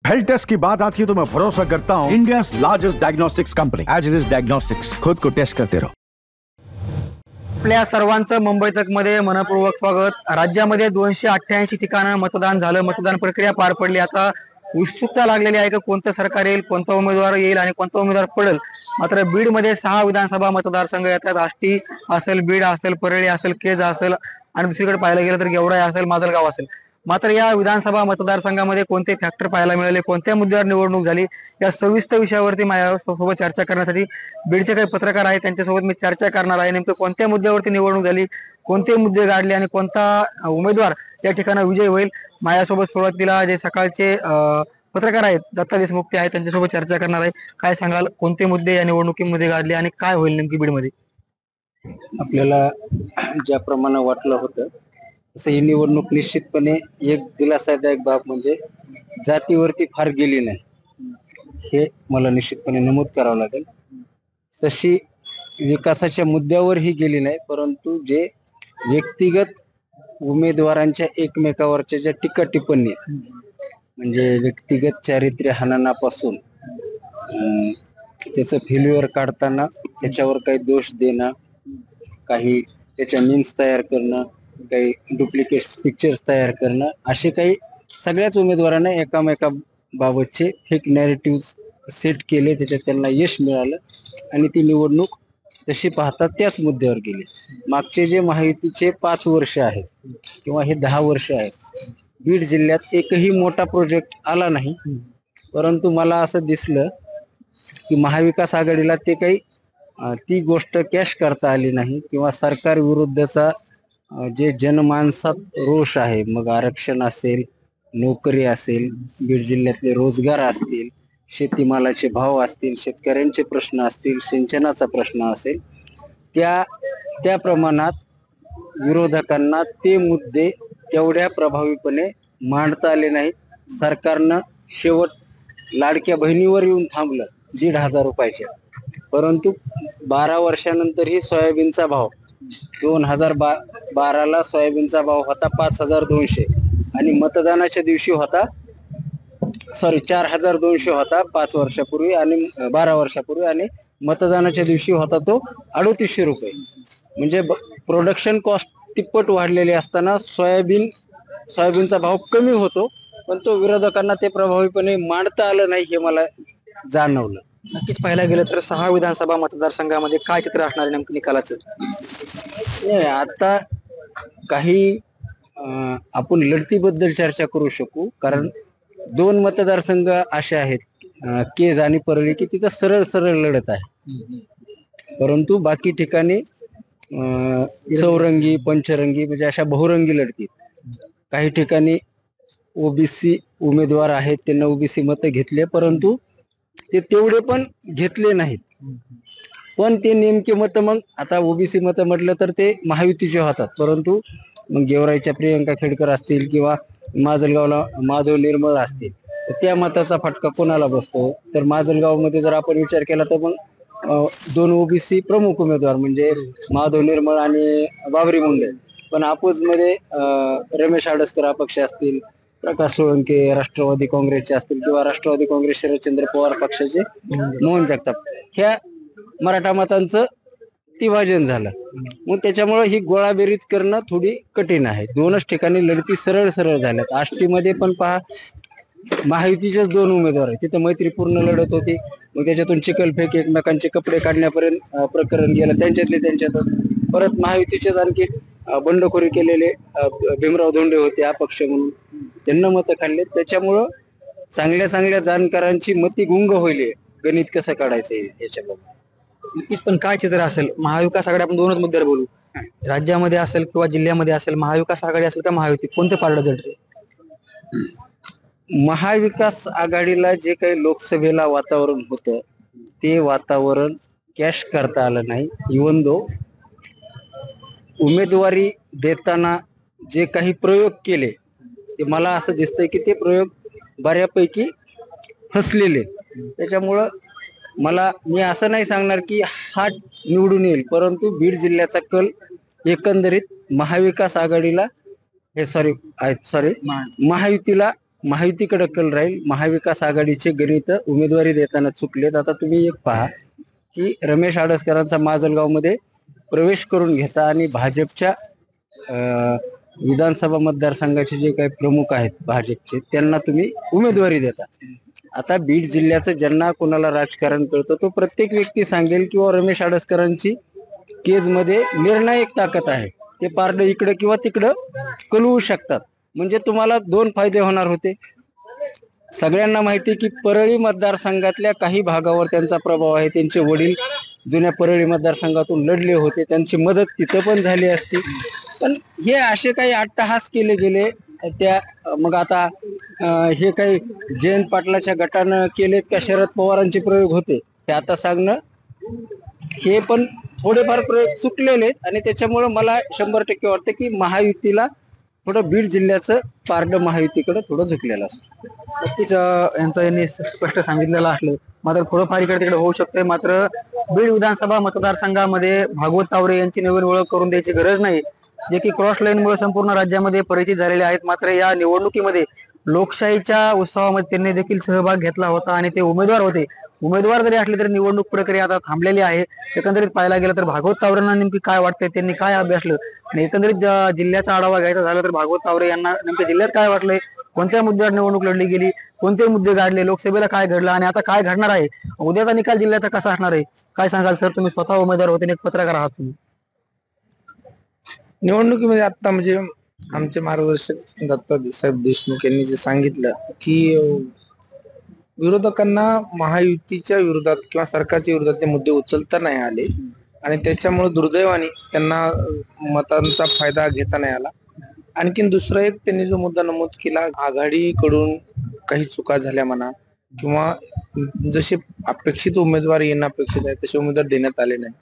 Health taste की बात आती है तो मैं भरोसा करता हूँ India largest diagnostics company as it is diagnostics. खुद को टेस्ट करते रहो। आपल्या सर्वांचं मुंबई तक मध्ये मनपूर्वक स्वागत। राज्यामध्ये 288 ठिकाणं मतदान झालं, मतदान प्रक्रिया पार पडली। आता उत्सुकता लागलेली आहे की कोणतं सरकार येईल, कोणता उमेदवार येईल आणि कोणता उमेदवार पडेल। मात्र बीड मध्ये 6 विधानसभा मतदारसंघ येतात। आष्टी असेल, बीड असेल, परळी असेल, केज असेल आणि दुसरीकडे पाहायला गेलं तर गेवराई असेल, माजलगाव असेल। मात्र या विधानसभा मतदारसंघामध्ये कोणते फॅक्टर पाहायला मिळाले, कोणत्या मुद्द्यावर निवडणूक झाली, या सविस्तर विषयावरती माझ्यासोबत चर्चा करण्यासाठी बीडचे काही पत्रकार आहेत, त्यांच्यासोबत मी चर्चा करणार आहे। नेमकं कोणत्या मुद्द्यावरती निवडणूक झाली, कोणते मुद्दे गाडले आणि कोणता उमेदवार या ठिकाणी विजय होईल। माझ्यासोबत सुरुवातीला जे सकाळचे पत्रकार आहेत, दत्ता देशमुख ते आहेत, त्यांच्यासोबत चर्चा करणार आहे। काय सांगाल, कोणते मुद्दे या निवडणुकीमध्ये गाडले आणि काय होईल नेमकी बीडमध्ये? आपल्याला ज्याप्रमाणे वाटलं होतं तसं ही निवडणूक निश्चितपणे एक दिलासादायक बाब म्हणजे जातीवरती फार गेली नाही, हे मला निश्चितपणे नमूद करावं लागेल। तशी विकासाच्या मुद्द्यावर ही गेली नाही, परंतु जे व्यक्तिगत उमेदवारांच्या एकमेकावरच्या ज्या टीका टिप्पणी म्हणजे व्यक्तिगत चारित्र्य हननापासून त्याचं फेल्युअर काढताना त्याच्यावर काही दोष देणं, काही त्याच्या मीम्स तयार करणं, काही डुप्लिकेट पिक्चर्स तयार करणं, असे काही सगळ्याच उमेदवारांना एकामेकाबाबतचे फेक नॅरेटिव्ह सेट केले, त्याच्यात त्यांना यश मिळालं आणि ती निवडणूक तशी पाहता त्याच मुद्द्यावर गेली। मागचे जे महायुतीचे 5 वर्ष आहेत किंवा हे 10 वर्ष आहेत, बीड जिल्ह्यात एकही मोठा प्रोजेक्ट आला नाही, परंतु मला असं दिसलं की महाविकास आघाडीला ते काही ती गोष्ट कॅश करता आली नाही किंवा सरकार विरुद्धचा जे जनमानसात रोष आहे, मग आरक्षण असेल, नोकरी असेल, बीड जिल्ह्यातले रोजगार असतील, शेतीमालाचे भाव असतील, शेतकऱ्यांचे प्रश्न असतील, सिंचनाचा प्रश्न असेल, त्या प्रमाणात विरोधकांना ते मुद्दे तेवढ्या प्रभावीपणे मांडता आले नाही। सरकारनं शेवट लाडक्या बहिणीवर येऊन थांबलं 1,500 रुपयाच्या, परंतु 12 वर्षानंतरही सोयाबीनचा भाव 2012ला सोयाबीनचा भाव होता 5,200 आणि मतदानाच्या दिवशी होता 4,200 होता 5 वर्षापूर्वी आणि 12 वर्षापूर्वी, आणि मतदानाच्या दिवशी होता तो 3,800 रुपये। म्हणजे प्रोडक्शन कॉस्ट तिप्पट वाढलेली असताना सोयाबीनचा भाव कमी होतो, पण तो विरोधकांना ते प्रभावीपणे मांडता आलं नाही, हे मला जाणवलं। नक्कीच पाहायला गेलं तर 6 विधानसभा मतदारसंघामध्ये काय चित्र असणार आहे नेमकं निकालाचं? आता काही आपण लढतीबद्दल चर्चा करू शकू, कारण 2 मतदारसंघ असे आहेत, केज आणि परळी, की तिथं सरळ सरळ लढत आहे, परंतु बाकी ठिकाणी चौरंगी, पंचरंगी म्हणजे अशा बहुरंगी लढतीत। काही ठिकाणी ओबीसी उमेदवार आहेत, त्यांना ओबीसी मतं घेतले, परंतु ते तेवढे पण घेतले नाहीत, पण ते नेमके मतं मग आता ओबीसी मतं म्हटलं तर ते महायुतीचे होतात, परंतु मग गेवराईच्या प्रियंका खेडकर असतील किंवा माजलगावला माधव निर्मळ असतील, तर त्या मताचा फटका कोणाला बसतो? तर माजलगाव मध्ये जर आपण विचार केला तर मग 2 ओबीसी प्रमुख उमेदवार म्हणजे माधव निर्मळ आणि बाबरी मुंडे, पण अपोज मध्ये रमेश आडसकर अपक्ष असतील, प्रकाश सोळंके राष्ट्रवादी काँग्रेसचे असतील किंवा राष्ट्रवादी काँग्रेस शरदचंद्र पवार पक्षाचे मोहन जगताप, ह्या मराठा मतांचं विभाजन झालं। मग त्याच्यामुळे ही गोळाबेरीज करणं थोडी कठीण आहे। 2च ठिकाणी लढती सरळ सरळ झाल्यात। आष्टीमध्ये पण पहा, महायुतीचेच 2 उमेदवार आहेत, तिथे मैत्रीपूर्ण लढत होती, मग त्याच्यातून चिखलफेक, एकमेकांचे कपडे काढण्यापर्यंत प्रकरण गेलं, त्यांच्यातच परत महायुतीचेच आणखी बंडखोरी केलेले भीमराव धोंडे होते अपक्ष म्हणून, त्यांना मतं खाल्ले। त्याच्यामुळं चांगल्या जाणकारांची मती गुंग होईल गणित कसं काढायचंय याच्याबद्दल। नक्कीच, पण काय चित्र असेल? महाविकास आघाडी, आपण 2च मुद्द्यावर बोलू, राज्यामध्ये असेल किंवा जिल्ह्यामध्ये असेल, महाविकास आघाडी असेल का महायुती, कोणते पारडं जड? महाविकास आघाडीला जे काही लोकसभेला वातावरण होतं ते वातावरण कॅश करता आलं नाही। इव्हन दो उमेदवारी देताना जे काही प्रयोग केले ते मला असं दिसतंय की ते प्रयोग बऱ्यापैकी फसलेले। त्याच्यामुळं मी असं नाही सांगणार की हा निवडून येईल, परंतु बीड जिल्ह्याचा कल एकंदरीत महाविकास आघाडीला महायुतीला महायुतीकडे कल राहील. महाविकास आघाडीचे गणित उमेदवारी देताना चुकलेत. आता तुम्ही एक पहा की रमेश आडसकरांचा माजलगावमध्ये प्रवेश करून घेता आणि भाजपच्या विधानसभा मतदारसंघाचे जे काही प्रमुख आहेत भाजपचे त्यांना तुम्ही उमेदवारी देता. आता बीड जिल्ह्याचं ज्यांना कोणाला राजकारण कळतं तो प्रत्येक व्यक्ती सांगेल किंवा रमेश आडसकरांची केजमध्ये निर्णायक ताकद आहे. ते पारडं इकडं किंवा तिकडं कलवू शकतात. म्हणजे तुम्हाला दोन फायदे होणार होते. सगळ्यांना माहिती की परळी मतदारसंघातल्या काही भागावर त्यांचा प्रभाव आहे. त्यांचे वडील जुन्या परळी मतदारसंघातून लढले होते, त्यांची मदत तिथं पण झाली असती. पण हे असे काही अट्टहास केले गेले त्या मग आता हे काही जयंत पाटलाच्या गटानं केलेत का शरद पवारांचे प्रयोग होते ते आता सांगणं हे पण थोडेफार प्रयोग चुकलेले आहेत. आणि त्याच्यामुळे मला 100% वाटतं की महायुतीला थोडं बीड जिल्ह्याचं पारडं महायुतीकडे थोडं झुकलेलं असतं. नक्कीच यांचं यांनी स्पष्ट सांगितलेलं असलं मात्र थोडंफार इकडे तिकडे होऊ शकते. मात्र बीड विधानसभा मतदारसंघामध्ये भागवत तावरे यांची नवीन ओळख करून द्यायची गरज नाही, जे की क्रॉस लाईनमुळे संपूर्ण राज्यामध्ये परिचित झालेले आहेत. मात्र या निवडणुकीमध्ये लोकशाहीच्या उत्सवामध्ये त्यांनी देखील सहभाग घेतला होता आणि ते उमेदवार होते. उमेदवार जरी असले तरी निवडणूक प्रक्रिया आता थांबलेली आहे. एकंदरीत पाहायला गेलं तर भागवत तावरेंना नेमकी काय वाटतंय, त्यांनी काय अभ्यासलं आणि एकंदरीत जिल्ह्याचा आढावा घ्यायचा झाला तर भागवत तावरे यांना नेमक्या जिल्ह्यात काय वाटलंय, कोणत्या मुद्द्यावर निवडणूक लढली गेली, कोणते मुद्दे गाडले, लोकसभेला काय घडलं आणि आता काय घडणार आहे, उद्याचा निकाल जिल्ह्याचा कसा असणार आहे, काय सांगाल सर? तुम्ही स्वतः उमेदवार होते, एक पत्रकार आहात तुम्ही. निवडणुकीमध्ये आता म्हणजे आमचे मार्गदर्शक दत्ता साहेब देशमुख यांनी जे सांगितलं की विरोधकांना महायुतीच्या विरोधात किंवा सरकारच्या विरोधात ते मुद्दे उचलता नाही आले आणि त्याच्यामुळे दुर्दैवाने त्यांना मतांचा फायदा घेता नाही आला. आणखीन दुसरा एक त्यांनी जो मुद्दा नमूद केला, आघाडीकडून काही चुका झाल्या म्हणा किंवा जसे अपेक्षित उमेदवार येणं अपेक्षित आहे तसे उमेदवार देण्यात आले नाही.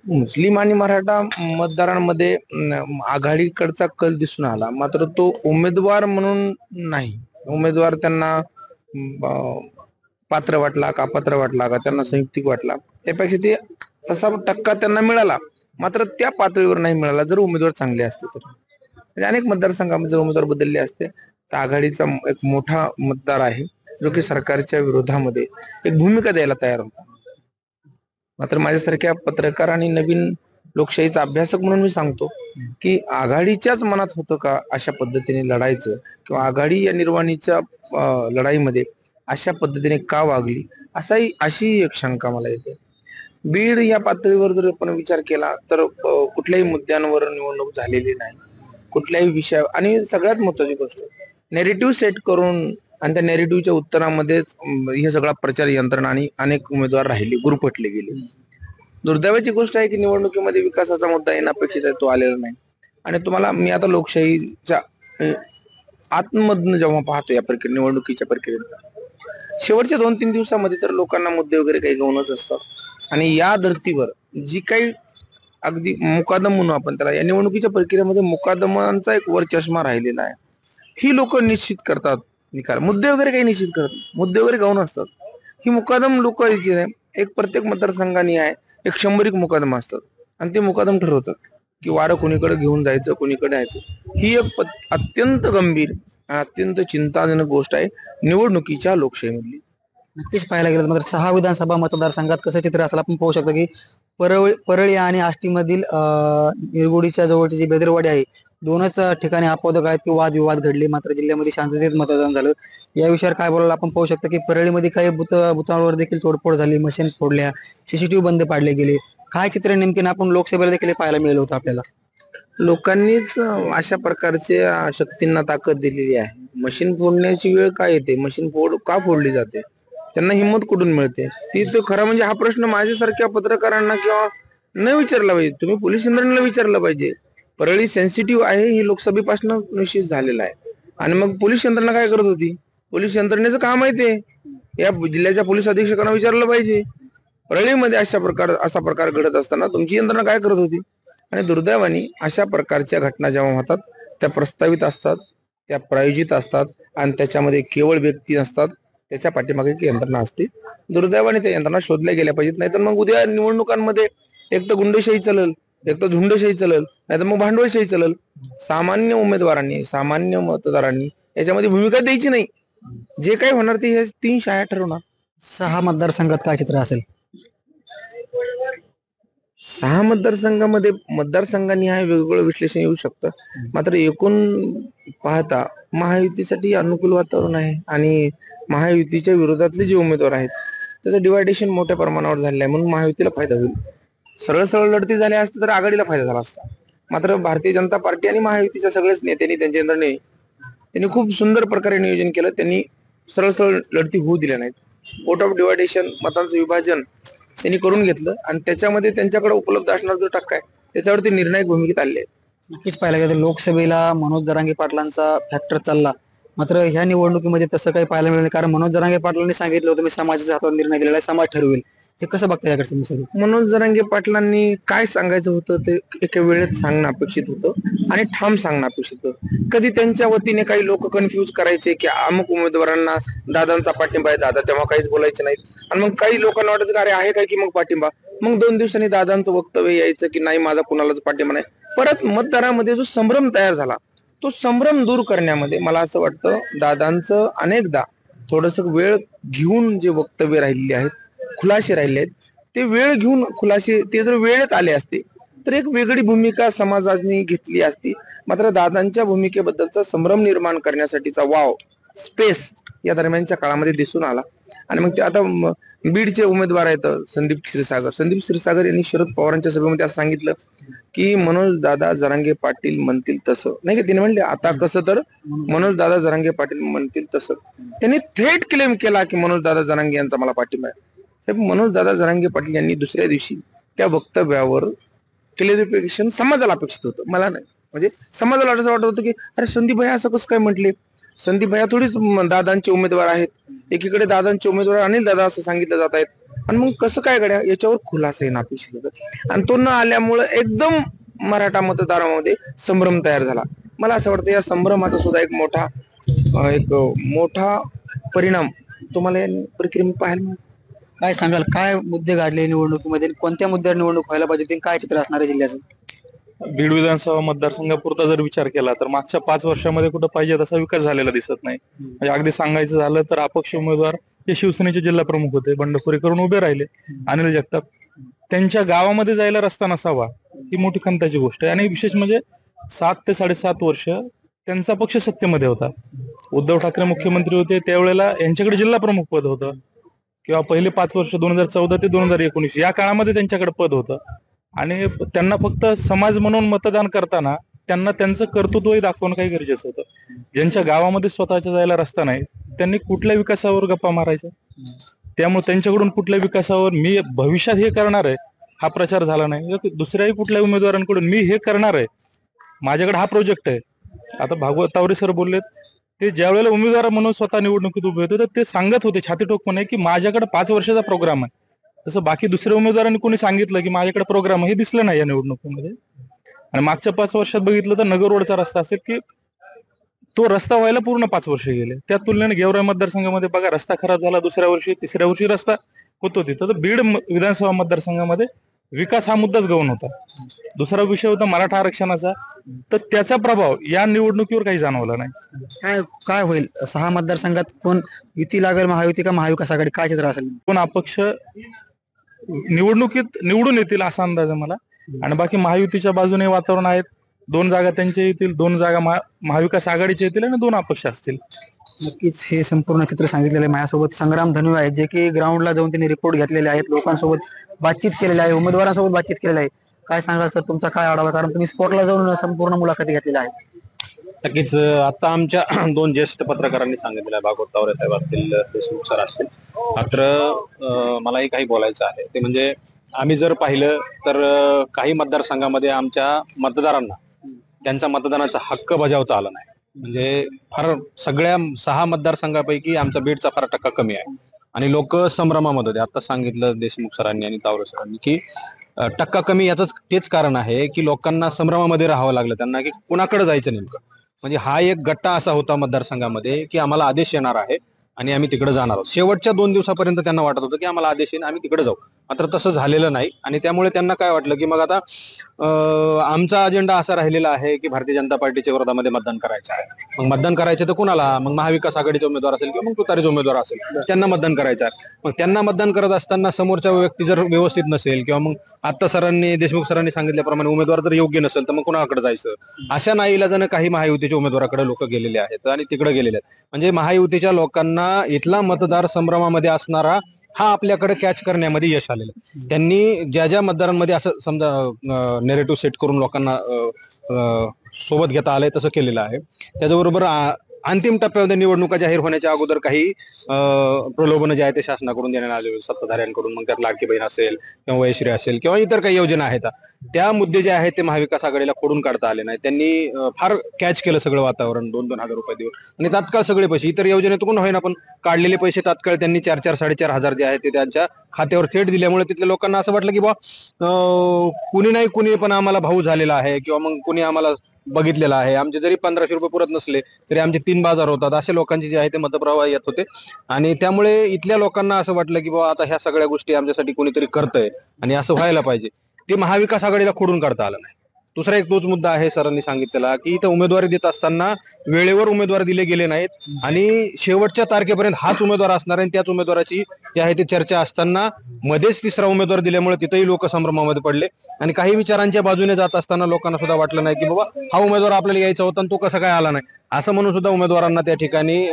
मुस्लिम आणि मराठा मतदारांमध्ये आघाडीकडचा कल दिसून आला, मात्र तो उमेदवार म्हणून नाही. उमेदवार त्यांना पात्र वाटला का अपात्र वाटला का त्यांना संयुक्तिक वाटला त्यापेक्षा ते तसा टक्का त्यांना मिळाला, मात्र त्या पातळीवर नाही मिळाला. जर उमेदवार चांगले असते तर म्हणजे अनेक मतदारसंघामध्ये जर उमेदवार बदलले असते तर आघाडीचा एक मोठा मतदार आहे जो की सरकारच्या विरोधामध्ये एक भूमिका द्यायला तयार होता. मात्र माझ्यासारख्या पत्रकार आणि नवीन लोकशाहीचा अभ्यासक म्हणून मी सांगतो की आघाडीच्याच मनात होतं का अशा पद्धतीने लढायचं किंवा आघाडी या निर्वाणीच्या लढाईमध्ये अशा पद्धतीने का वागली अशी एक शंका मला येते. बीड या पातळीवर जर आपण विचार केला तर कुठल्याही मुद्द्यांवर निवडणूक झालेली नाही, कुठल्याही विषय. आणि सगळ्यात महत्वाची गोष्ट नेरेटिव्ह सेट करून आणि त्या नेरेटिव्हच्या उत्तरामध्येच हे सगळा प्रचार यंत्रणा आणि अनेक उमेदवार राहिले, गुरफटले गेले. दुर्दैवाची गोष्ट आहे की निवडणुकीमध्ये विकासाचा मुद्दा येणं अपेक्षित आहे, तो आलेला नाही. आणि तुम्हाला मी आता लोकशाहीच्या आतमधनं जेव्हा पाहतो या प्रक्रिये निवडणुकीच्या प्रक्रियेत शेवटच्या 2-3 दिवसामध्ये तर लोकांना मुद्दे वगैरे काही गौणच असतात. आणि या धर्तीवर जी काही अगदी मुकादम म्हणून आपण त्याला या निवडणुकीच्या प्रक्रियेमध्ये मुकादमांचा एक वर चष्मा राहिलेला आहे. ही लोक निश्चित करतात निकाल, मुद्दे वगैरे काही निश्चित करतात, मुद्दे वगैरे गौण असतात. ही मुकादम लोक एक प्रत्येक मतदारसंघाने आहे एक 100 मुकादम असतात आणि ते मुकादम ठरवतात की वारं कुणीकडे घेऊन जायचं कुणीकडे यायचं. ही एक अत्यंत गंभीर अत्यंत चिंताजनक गोष्ट आहे निवडणुकीच्या लोकशाहीमधली. नक्कीच पाहायला गेलं मात्र 6 विधानसभा मतदारसंघात कसं चित्र असेल आपण पाहू शकतो की परळी आणि आष्टीमधील निरगुडीच्या जवळची जी बेदरवाडी आहे दोनच ठिकाणी अपवादक आहेत की वादविवाद घडले, मात्र जिल्ह्यामध्ये शांततेत मतदान झालं. या विषयावर काय बोलायला आपण पाहू शकतो की परळीमध्ये काही बुथांवर देखील तोडफोड झाली, मशीन फोडल्या, सीसीटीव्ही बंद पाडले गेले. काय चित्र नेमके आपण लोकसभेला देखील पाहायला मिळालं होतं आपल्याला. लोकांनीच अशा प्रकारचे शक्तींना ताकद दिलेली आहे. मशीन फोडण्याची वेळ काय येते, मशीन का फोडली जाते, त्यांना हिंमत कुठून मिळते, ती तो खरा म्हणजे हा प्रश्न माझ्यासारख्या पत्रकारांना किंवा न विचारला पाहिजे, तुम्ही पोलीस यंत्रणेला विचारलं पाहिजे. परळी सेन्सिटिव्ह आहे हे लोकसभेपासून निश्चित झालेलं आहे. आणि मग पोलीस यंत्रणा काय करत होती, पोलीस यंत्रणेचं काम आहे ते या जिल्ह्याच्या पोलीस अधीक्षकांना विचारलं पाहिजे. परळीमध्ये असा प्रकार घडत असताना तुमची यंत्रणा काय करत होती. आणि दुर्दैवाने अशा प्रकारच्या घटना जेव्हा होतात त्या प्रस्तावित असतात, त्या प्रायोजित असतात आणि त्याच्यामध्ये केवळ व्यक्ती नसतात, त्याच्या पाठीमागे एक यंत्रणा असते. दुर्दैवाने त्या यंत्रणा शोधल्या गेल्या पाहिजेत. नाहीतर मग उद्या निवडणुकांमध्ये एक तर गुंडशाही चलल, एक तर झुंडशाही चलल, नाहीतर मग भांडवलशाही चलल. सामान्य उमेदवारांनी सामान्य मतदारांनी याच्यामध्ये भूमिका द्यायची नाही. जे काही होणार ते हे 3 शाळा ठरवणार. 6 मतदारसंघात काय चित्र असेल? 6 मतदारसंघामध्ये मतदारसंघानिहाय वेगवेगळं विश्लेषण येऊ शकतं. मात्र एकूण पाहता महायुतीसाठी अनुकूल वातावरण आहे आणि महायुतीच्या विरोधातले जे उमेदवार आहेत त्याचं डिवायडेशन मोठ्या प्रमाणावर झालेलं आहे, म्हणून महायुतीला फायदा होईल. सरळ सरळ लढती झाल्या असत्या तर आघाडीला फायदा झाला असता. मात्र भारतीय जनता पार्टी आणि महायुतीच्या सगळ्याच नेत्यांनी त्यांच्या यंत्रणेने त्यांनी खूप सुंदर प्रकारे नियोजन केलं. त्यांनी सरळ सरळ लढती होऊ दिल्या नाहीत. वोट ऑफ डिवायडेशन, मतांचं विभाजन त्यांनी करून घेतलं आणि त्याच्यामध्ये त्यांच्याकडे उपलब्ध असणारा जो टक्का आहे त्याच्यावरती निर्णायक भूमिकेत आले आहेत. नक्कीच पाहायला गेलं तर लोकसभेला मनोज जरांगे पाटलांचा फॅक्टर चालला, मात्र ह्या निवडणुकीमध्ये तसं काही पाहायला मिळालं नाही. कारण मनोज जरांगे पाटलांनी सांगितलं होतं मी समाजाच्या हातात निर्णय दिलेला आहे, समाज ठरवेल. हे कसं बघता याकडे तुम्ही सर? मनोज जरांगे पाटलांनी काय सांगायचं होतं ते एका वेळेत सांगणं अपेक्षित होतं आणि ठाम सांगणं अपेक्षित होतं. कधी त्यांच्या वतीने काही लोक कन्फ्युज करायचे की अमुक उमेदवारांना दादांचा पाठिंबा आहे, दादा तेव्हा काहीच बोलायचे नाहीत. आणि मग काही लोकांना वाटायचं की अरे आहे काय की मग पाठिंबा, मग 2 दिवसांनी दादांचं वक्तव्य यायचं की नाही माझा कुणालाच पाठिंबा नाही. परत मतदारामध्ये जो संभ्रम तयार झाला तो संभ्रम दूर करण्यामध्ये मला असं वाटतं दादांचं अनेकदा थोडस वेळ घेऊन जे वक्तव्य राहिलेले आहेत, खुलासे राहिले आहेत, ते वेळ घेऊन खुलासे ते जर वेळेत आले असते तर एक वेगळी भूमिका समाजाने घेतली असती. मात्र दादांच्या भूमिकेबद्दलचा संभ्रम निर्माण करण्यासाठीचा वाव स्पेस या दरम्यानच्या काळामध्ये दिसून आला. आणि मग ते आता बीडचे उमेदवार आहेत संदीप क्षीरसागर यांनी शरद पवारांच्या सभेमध्ये असं सांगितलं की मनोज दादा जरांगे पाटील म्हणतील तसं नाही का. तिने म्हणले आता कसं तर मनोज दादा जरांगे पाटील म्हणतील तसं. त्यांनी थेट क्लेम केला की मनोज दादा जरांगे यांचा मला पाठिंबा आहे. साहेब, मनोज दादा जरांगे पाटील यांनी दुसऱ्या दिवशी त्या वक्तव्यावर क्लेरिफिकेशन समाजाला अपेक्षित होतं, मला नाही. म्हणजे समाजाला असं वाटत होतं की अरे संदीप भैया असं कसं काय म्हटले, संदीप भैया थोडीच दादांचे उमेदवार आहेत, एकीकडे दादांचे उमेदवार अनिल दादा असं सांगितलं जात आहेत आणि मग कसं काय गड्या, याच्यावर खुलासा येणं अपेक्षित होतं. आणि तो न आल्यामुळे एकदम मराठा मतदारामध्ये संभ्रम तयार झाला. मला असं वाटतं या संभ्रमाचा सुद्धा एक मोठा परिणाम तुम्हाला या प्रक्रियेमध्ये पाहायला मिळेल. काय सांगाल, काय मुद्दे गाडले निवडणुकीमध्ये, कोणत्या मुद्द्यावर निवडणूक व्हायला पाहिजे, काय चित्र असणार आहे जिल्ह्याचं? बीड विधानसभा मतदारसंघापुरता जर विचार केला तर मागच्या 5 वर्षामध्ये कुठं पाहिजे तसा विकास झालेला दिसत नाही. म्हणजे अगदी सांगायचं झालं तर अपक्ष उमेदवार जे शिवसेनेचे जिल्हा प्रमुख होते बंडखोरी करून उभे राहिले, अनिल जगताप, त्यांच्या गावामध्ये जायला रस्ता नसावा ही मोठी खंताची गोष्ट आहे. आणि विशेष म्हणजे 7 ते 7.5 वर्ष त्यांचा पक्ष सत्तेमध्ये होता. उद्धव ठाकरे मुख्यमंत्री होते त्यावेळेला यांच्याकडे जिल्हा प्रमुख पद होतं, किंवा पहिले 5 वर्ष 2014 ते 2019 या काळामध्ये त्यांच्याकडे पद होतं. आणि त्यांना फक्त समाज म्हणून मतदान करताना त्यांना त्यांचं कर्तृत्वही दाखवणं काही गरजेचं होतं. ज्यांच्या गावामध्ये स्वतःच्या जायला रस्ता नाही त्यांनी कुठल्या विकासावर गप्पा मारायच्या. त्यामुळे त्यांच्याकडून कुठल्या विकासावर मी भविष्यात हे करणार आहे हा प्रचार झाला नाही. दुसऱ्याही कुठल्या उमेदवारांकडून मी हे करणार आहे, माझ्याकडे हा प्रोजेक्ट आहे. आता भागवत तावरे सर बोललेत, ते ज्या वेळेला उमेदवार म्हणून स्वतः निवडणुकीत उभे होते तर ते सांगत होते छाती ठोकपणे की माझ्याकडे 5 वर्षाचा प्रोग्राम आहे. तसं बाकी दुसऱ्या उमेदवारांनी कोणी सांगितलं की माझ्याकडे प्रोग्राम आहे हे दिसलं नाही या निवडणुकीमध्ये. आणि मागच्या 5 वर्षात बघितलं तर नगर रोडचा रस्ता असेल की तो रस्ता व्हायला पूर्ण 5 वर्ष गेले. त्या तुलनेने गेवराई मतदारसंघामध्ये बघा रस्ता खराब झाला, दुसऱ्या वर्षी तिसऱ्या वर्षी रस्ता होतो तिथं. तर बीड विधानसभा मतदारसंघामध्ये विकास हा मुद्दाच गौण होता. दुसरा विषय होता मराठा आरक्षणाचा, तर त्याचा प्रभाव या निवडणुकीवर काही जाणवला नाही. काय होईल 6 मतदारसंघात, कोण युती लागेल, महायुती का महाविकास आघाडी, काय चित्र असेल? कोण अपक्ष निवडणुकीत निवडून येतील असा अंदाज आहे मला. आणि बाकी महायुतीच्या बाजूने वातावरण आहेत. 2 जागा त्यांच्या येतील, 2 जागा महाविकास आघाडीच्या येतील आणि 2 अपक्ष असतील. नक्कीच हे संपूर्ण चित्र सांगितलेलं आहे. माझ्यासोबत संग्राम धनवे आहेत जे की ग्राउंडला जाऊन त्यांनी रिपोर्ट घेतलेले आहेत, लोकांसोबत बातचीत केलेली आहे, उमेदवारांसोबत बातचीत केलेली आहे. काय सांगाल सर, तुमचा काय आढावा, कारण तुम्ही स्पॉटला जाऊन संपूर्ण मुलाखती घेतलेल्या आहेत? नक्कीच आता आमच्या 2 ज्येष्ठ पत्रकारांनी सांगितलेलं आहे, भागवत तावरे साहेब असतील, देशमुख सर असतील. मात्र मलाही काही बोलायचं आहे. ते म्हणजे आम्ही जर पाहिलं तर काही मतदारसंघामध्ये आमच्या मतदारांना त्यांचा मतदानाचा हक्क बजावता आला नाही. म्हणजे फार सगळ्या 6 मतदारसंघापैकी आमचा बीडचा फार टक्का कमी आहे आणि लोक संभ्रमामध्ये होते. आता सांगितलं देशमुख सरांनी आणि तावरे सरांनी की टक्का कमी याच तेच कारण आहे की लोकांना संभ्रमामध्ये राहावं लागलं त्यांना की कुणाकडे जायचं नेमकं. म्हणजे हा एक गट्टा असा होता मतदारसंघामध्ये की आम्हाला आदेश येणार आहे आणि आम्ही तिकडे जाणार आहोत. शेवटच्या 2 दिवसापर्यंत त्यांना वाटत होतं की आम्हाला आदेश येईल, आम्ही तिकडे जाऊ. मात्र तसं झालेलं नाही आणि त्यामुळे त्यांना काय वाटलं की मग आता आमचा अजेंडा असा राहिलेला आहे की भारतीय जनता पार्टीच्या विरोधामध्ये मतदान करायचं आहे. मग मतदान करायचं तर कुणाला? मग महाविकास आघाडीचा उमेदवार असेल किंवा मग तुतारीचा उमेदवार असेल त्यांना मतदान करायचं आहे. मग त्यांना मतदान करत असताना समोरच्या व्यक्ती जर व्यवस्थित नसेल किंवा मग आता देशमुख सरांनी सांगितल्याप्रमाणे उमेदवार जर योग्य नसेल तर मग कुणाकडे जायचं? अशा नाईलाजानं काही महायुतीच्या उमेदवाराकडे लोक गेलेले आहेत आणि तिकडे गेलेले आहेत. म्हणजे महायुतीच्या लोकांना इथला मतदार संभ्रमामध्ये असणारा हा आपल्याकडे कॅच करण्यामध्ये यश आलेलं. त्यांनी ज्या ज्या मतदारांमध्ये असं समजा नेरेटिव्ह सेट करून लोकांना सोबत घेता आलंय तसं केलेलं आहे. त्याच्याबरोबर अंतिम टप्प्यामध्ये निवडणुका जाहीर होण्याच्या अगोदर काही प्रलोभन जे आहे ते शासनाकडून देण्यात आले सत्ताधाऱ्यांकडून. मग त्यात लाडकी बहीण असेल किंवा वयश्री असेल किंवा इतर काही योजना आहेत त्या मुद्दे जे आहेत ते महाविकास आघाडीला खोडून काढता आले नाही. त्यांनी फार कॅच केलं सगळं वातावरण. 2-2 हजार रुपये देऊन आणि तात्काळ सगळे पैसे इतर योजनेतून होईना पण काढलेले पैसे तात्काळ त्यांनी 4-4-4.5 हजार जे आहेत ते त्यांच्या खात्यावर थेट दिल्यामुळे तिथल्या लोकांना असं वाटलं की बा कुणी नाही कुणी पण आम्हाला भाऊ झालेला आहे किंवा मग कुणी आम्हाला बघितलेला आहे. आमचे जरी 1500 रुपये पुरत नसले तरी आमचे 3 बाजार होतात. अशा लोकांचे जे आहे ते मतप्रवाह येत होते आणि त्यामुळे इथल्या लोकांना असं वाटलं की बाबा आता ह्या सगळ्या गोष्टी आमच्यासाठी कोणीतरी करतंय आणि असं व्हायला पाहिजे. ते महाविकास आघाडीला खोडून काढता आलं नाही. दुसरा एक तोच मुद्दा आहे सरांनी सांगितलेला की इथं उमेदवारी देत असताना वेळेवर उमेदवार दिले गेले नाहीत आणि शेवटच्या तारखेपर्यंत हाच उमेदवार असणार आहे. त्याच उमेदवाराची जी आहे ती चर्चा असताना मध्येच तिसरा उमेदवार दिल्यामुळे तिथेही लोक संभ्रमामध्ये पडले आणि काही विचारांच्या बाजूने जात असताना लोकांना सुद्धा वाटलं नाही की बाबा हा उमेदवार आपल्याला यायचा होता आणि तो कसा काय आला नाही असं म्हणून सुद्धा उमेदवारांना त्या ठिकाणी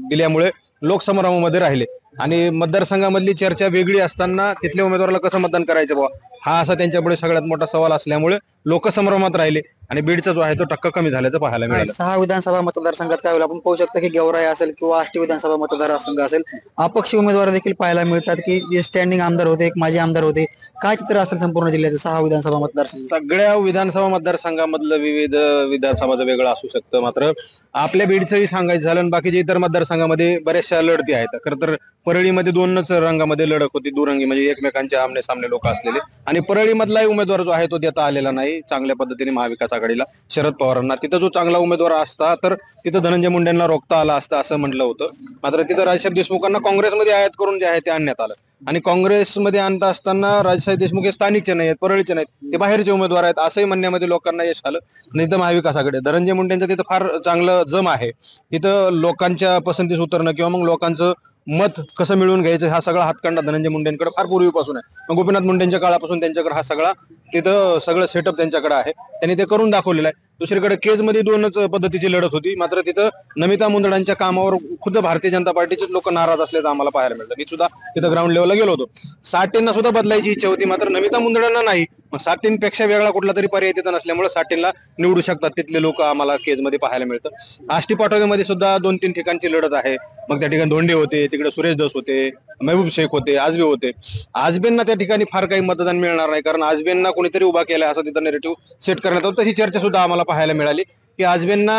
दिल्यामुळे लोक संभ्रमामध्ये राहिले. आणि मतदारसंघामधली चर्चा वेगळी असताना तिथल्या उमेदवाराला कसं मतदान करायचं बाबा हा असा त्यांच्यापुढे सगळ्यात मोठा सवाल असल्यामुळे लोक संभ्रमात राहिले आणि बीडचा जो आहे तो टक्का कमी झाल्याचं पाहायला मिळालं. 6 विधानसभा मतदारसंघात काय होईल आपण पाहू शकतो की गेवराई असेल किंवा आष्टी विधानसभा मतदारसंघ असेल अपक्ष उमेदवार देखील पाहायला मिळतात की जे स्टँडिंग आमदार होते, एक माजी आमदार होते. काय चित्र असेल संपूर्ण जिल्ह्याचं 6 विधानसभा मतदारसंघ? सगळ्या विधानसभा मतदारसंघामधलं विविध विधानसभाचं वेगळं असू शकतं. मात्र आपल्या बीडचंही सांगायचं झालं आणि बाकीच्या इतर मतदारसंघामध्ये बऱ्याचशा लढती आहेत. खरं तर परळीमध्ये 2च रंगामध्ये लढत होती, दुरंगी म्हणजे एकमेकांच्या आमने सामने लोक असलेले आणि परळी मधलाही उमेदवार जो आहे तो देता आलेला नाही चांगल्या पद्धतीने महाविकास आघाडीला शरद पवारांना. तिथं जो चांगला उमेदवार असता तर तिथं धनंजय मुंडेंना रोखता आला असता असं म्हटलं होतं. मात्र तिथं राजसाहेब देशमुखांना काँग्रेसमध्ये आयात करून जे आहे ते आणण्यात आलं आणि काँग्रेसमध्ये आणता असताना राजसाहेब देशमुख हे स्थानिकचे नाही आहेत, परळीचे नाहीत, ते बाहेरचे उमेदवार आहेत असंही म्हणण्यामध्ये लोकांना यश आलं. नाही तर महाविकास आघाडी धनंजय मुंडेंचं तिथं फार चांगलं जम आहे. तिथं लोकांच्या पसंतीस उतरणं किंवा मग लोकांचं मत कसं मिळवून घ्यायचं हा सगळा हातखंडा धनंजय मुंडेंकडे फार पूर्वीपासून आहे. मग गोपीनाथ मुंडेंच्या काळापासून त्यांच्याकडे हा सगळा तिथं सगळं सेटअप त्यांच्याकडे आहे. त्यांनी ते करून दाखवलेलं आहे. दुसरीकडे केजमध्ये 2च पद्धतीची लढत होती. मात्र तिथं नमिता मुंदडांच्या कामावर खुद्द भारतीय जनता पार्टीचे लोक नाराज असल्याचं आम्हाला पाहायला मिळतं. मी सुद्धा तिथं ग्राउंड लेवलला गेलो होतो. साठेंना सुद्धा बदलायची इच्छा होती मात्र नमिता मुंदडांना नाही. मग साठेंपेक्षा वेगळा कुठला तरी पर्याय तिथं नसल्यामुळे साठेंना निवडू शकतात तिथले लोक आम्हाला केजमध्ये पाहायला मिळतं. आष्टी पाटोद्यामध्ये सुद्धा 2-3 ठिकाणची लढत आहे. मग त्या ठिकाणी धोंडे होते, तिकडे सुरेश दस होते, महबूब शेख होते, आजबे होते. आजबेंना त्या ठिकाणी फार काही मतदान मिळणार नाही कारण आजबेंना कोणीतरी उभा केलाय असं तिथं नेरेटिव्ह सेट करण्यात आलं. तशी चर्चा सुद्धा आम्हाला पाहायला मिळाली की आजबेंना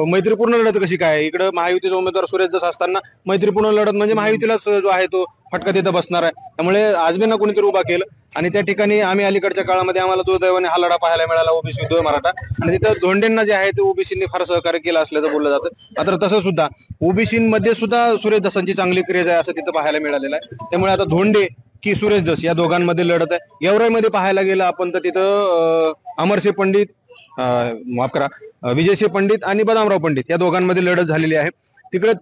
मैत्रीपूर्ण लढत कशी काय. इकडं महायुतीचा उमेदवार सुरेश दस असताना मैत्रीपूर्ण लढत म्हणजे महायुतीलाच जो आहे तो फटका तिथं बसणार आहे. त्यामुळे आजबेंना कोणीतरी उभा केलं आणि त्या ठिकाणी आम्ही अलीकडच्या काळामध्ये आम्हाला दुर्दैवाने हा लढा पाहायला मिळाला ओबीसी विरुद्ध मराठा आणि तिथं धोंडेंना जे आहे ते ओबीसींनी फार सहकार्य केलं असल्याचं बोललं जातं. मात्र तसं सुद्धा ओबीसीमध्ये सुद्धा सुरेश दसांची चांगली क्रेज आहे असं तिथं पाहायला मिळालेलं आहे. त्यामुळे आता धोंडे की सुरेश दस या दोघांमध्ये लढत आहे. गेवराईमध्ये पाहायला गेलं आपण तर तिथं अमरसिंह पंडित माफ करा विजयसिंह पंडित आणि बदामराव पंडित या दोघांमध्ये लढत झालेली आहे. तिकडे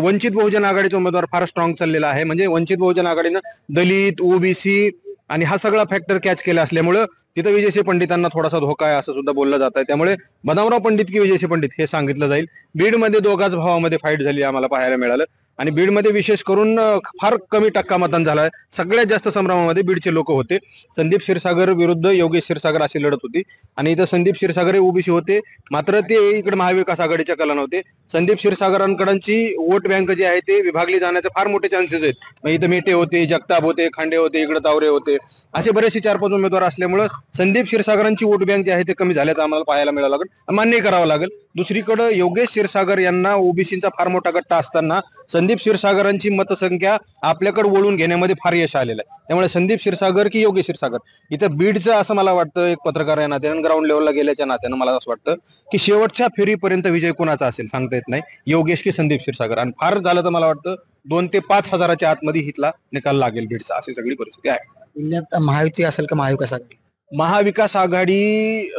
वंचित बहुजन आघाडीचा उमेदवार फार स्ट्रॉंग चाललेला आहे. म्हणजे वंचित बहुजन आघाडीनं दलित ओबीसी आणि हा सगळा फॅक्टर कॅच केला असल्यामुळे तिथं विजयसिंह पंडितांना थोडासा धोका आहे असं सुद्धा बोललं जात आहे. त्यामुळे बदामराव पंडित की विजयसिंह पंडित हे सांगितलं जाईल. बीडमध्ये दोघाच भावामध्ये फाईट झाली आम्हाला पाहायला मिळालं आणि बीडमध्ये विशेष करून फार कमी टक्का मतदान झालाय. सगळ्यात जास्त संभ्रमामध्ये बीडचे लोक होते. संदीप क्षीरसागर विरुद्ध योगेश क्षीरसागर अशी लढत होती आणि इथं संदीप क्षीरसागर हे ओबीसी होते मात्र ते इकडे महाविकास आघाडीच्या कला नव्हते. संदीप क्षीरसागरांकडची वोट बँक जी आहे ते विभागली जाण्याचे फार मोठे चान्सेस आहेत. मग इथं मेटे होते, जगताप होते, खांडे होते, इकडे तावरे होते, असे बरेचसे 4-5 उमेदवार असल्यामुळे संदीप क्षीरसागरांची वोट बँक जी आहे ते कमी झाल्याचं आम्हाला पाहायला मिळालं लागेल, मान्य करावं लागेल. दुसरीकडे योगेश क्षीरसागर यांना ओबीसीचा फार मोठा गट्टा असताना संदीप क्षीरसागरांची मतसंख्या आपल्याकडे वळून घेण्यामध्ये फार यश आलेलं आहे. त्यामुळे संदीप क्षीरसागर की योगेश क्षीरसागर इथं बीडचं असं मला वाटतं एक पत्रकार या नात्यानं ग्राउंड लेवलला गेल्याच्या नात्यानं मला असं वाटतं की शेवटच्या फेरीपर्यंत विजय कोणाचा असेल सांगता येत नाही, योगेश की संदीप क्षीरसागर. आणि फार झालं तर मला वाटतं 2 ते 5 हजाराच्या आतमध्ये हितला निकाल लागेल बीडचा, अशी सगळी परिस्थिती आहे. जिल्ह्यात महायुती असेल का महाविकास आघाडी? महाविकास आघाडी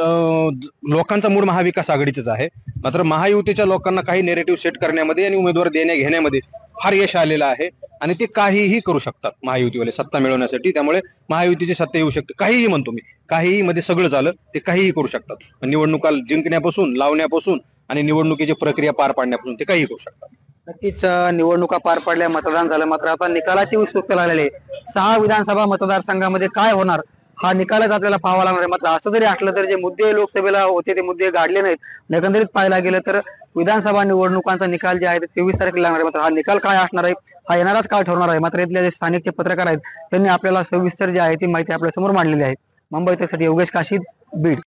लोकांचा मूड महाविकास आघाडीचंच आहे. मात्र महायुतीच्या लोकांना काही नेरेटिव्ह सेट करण्यामध्ये आणि उमेदवार देण्या घेण्यामध्ये फार यश आलेलं आहे आणि ते काहीही करू शकतात महायुतीवाले सत्ता मिळवण्यासाठी. त्यामुळे महायुतीची सत्ता येऊ शकते. काहीही म्हणतो मी, काहीही मध्ये सगळं झालं, ते काहीही करू शकतात. निवडणुका जिंकण्यापासून, लावण्यापासून आणि निवडणुकीची प्रक्रिया पार पाडण्यापासून ते काहीही करू शकतात. नक्कीच निवडणुका पार पडल्या, मतदान झालं, मात्र आता निकालाची उत्सुकता लागलेली आहे. 6 विधानसभा मतदारसंघामध्ये काय होणार हा निकालच आपल्याला पाहावा लागणार आहे. मात्र असं जरी असलं तर जे मुद्दे लोकसभेला होते ते मुद्दे गाडले नाहीत. एकंदरीत पाहायला गेलं तर विधानसभा निवडणुकांचा निकाल जे आहे ते 23 तारखेला लागणार आहे. मात्र हा निकाल काय असणार आहे हा येणाराच काळ ठरणार आहे. मात्र इथले जे स्थानिक पत्रकार आहेत त्यांनी आपल्याला सविस्तर जे आहे ती माहिती आपल्या समोर मांडलेली आहे. मुंबई तकसाठी योगेश काशीद, बीड.